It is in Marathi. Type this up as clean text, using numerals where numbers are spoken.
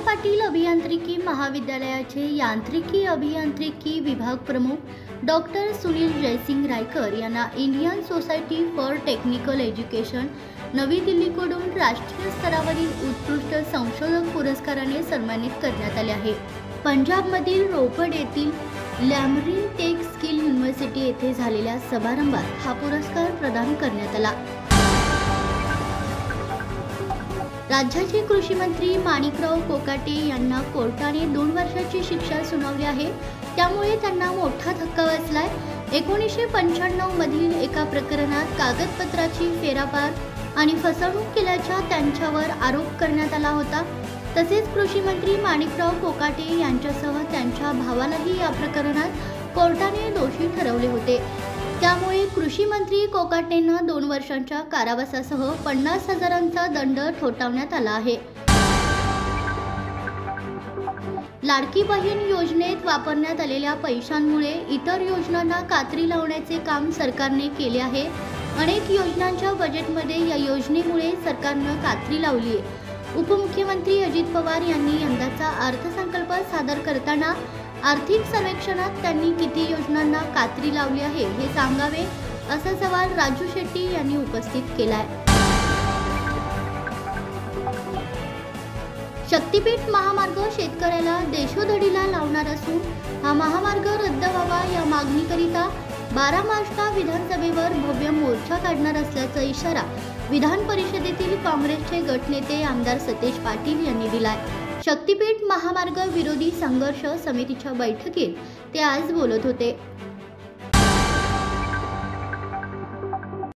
पाटील अभियांत्रिकी महाविद्यालयाचे यांत्रिकी अभियांत्रिकी विभाग प्रमुख डॉक्टर सुनील जयसिंग रायकर यांना Indian society for technical education नवी दिल्लीकडून राष्ट्रीय स्तरावरील उत्कृष्ट संशोधक पुरस्काराने सन्मानित करण्यात आले आहे। पंजाबमधील रोपड येथील लॅमरिन टेक स्किल युनिव्हर्सिटी येथे झालेल्या समारंभात हा पुरस्कार प्रदान करण्यात आला। राज्याचे कृषी मंत्री माणिकराव कोकाटे यांना कोर्टाने 2 वर्षाची शिक्षा सुनावली आहे, त्यामुळे त्यांना मोठा धक्का बसलाय। 1995 मधील एका प्रकरणात कागदपत्राची फेराफार आणि फसवणूक केल्याचा त्यांच्यावर आरोप करण्यात आला होता। तसेच कृषी मंत्री माणिकराव कोकाटे यांच्यासह त्यांच्या भावालाही या प्रकरणात कोर्टाने दोषी ठरवले होते। त्यामुळे कृषी मंत्री कोकाटेंना 2 वर्षांच्या कारावासासह 50,000चा दंड ठोठावण्यात आला आहे। लाडकी बहीण योजनेत वापरण्यात आलेल्या पैशांमुळे इतर योजनांना कात्री लावण्याचे काम सरकारने केले आहे। अनेक योजनांच्या बजेटमध्ये या योजनेमुळे सरकारने कात्री लावली आहे। उपमुख्यमंत्री अजित पवार यांनी यंदाचा अर्थसंकल्प सादर करताना आर्थिक सर्वेक्षणात त्यांनी किती योजनांना कात्री लावली आहे हे सांगावे, असा सवाल राजू शेट्टी यांनी उपस्थित केलाय। शक्तीपीठ महामार्ग शेतकऱ्याला देशोधडीला लावणार असून हा महामार्ग रद्द व्हावा या मागणीकरिता 12 मार्चला विधानसभेवर भव्य मोर्चा काढणार असल्याचा इशारा विधान परिषदेतील काँग्रेसचे गटनेते आमदार सतेज पाटील यांनी दिलाय। शक्तीपीठ महामार्ग विरोधी संघर्ष समितीच्या बैठकीत ते आज बोलत होते।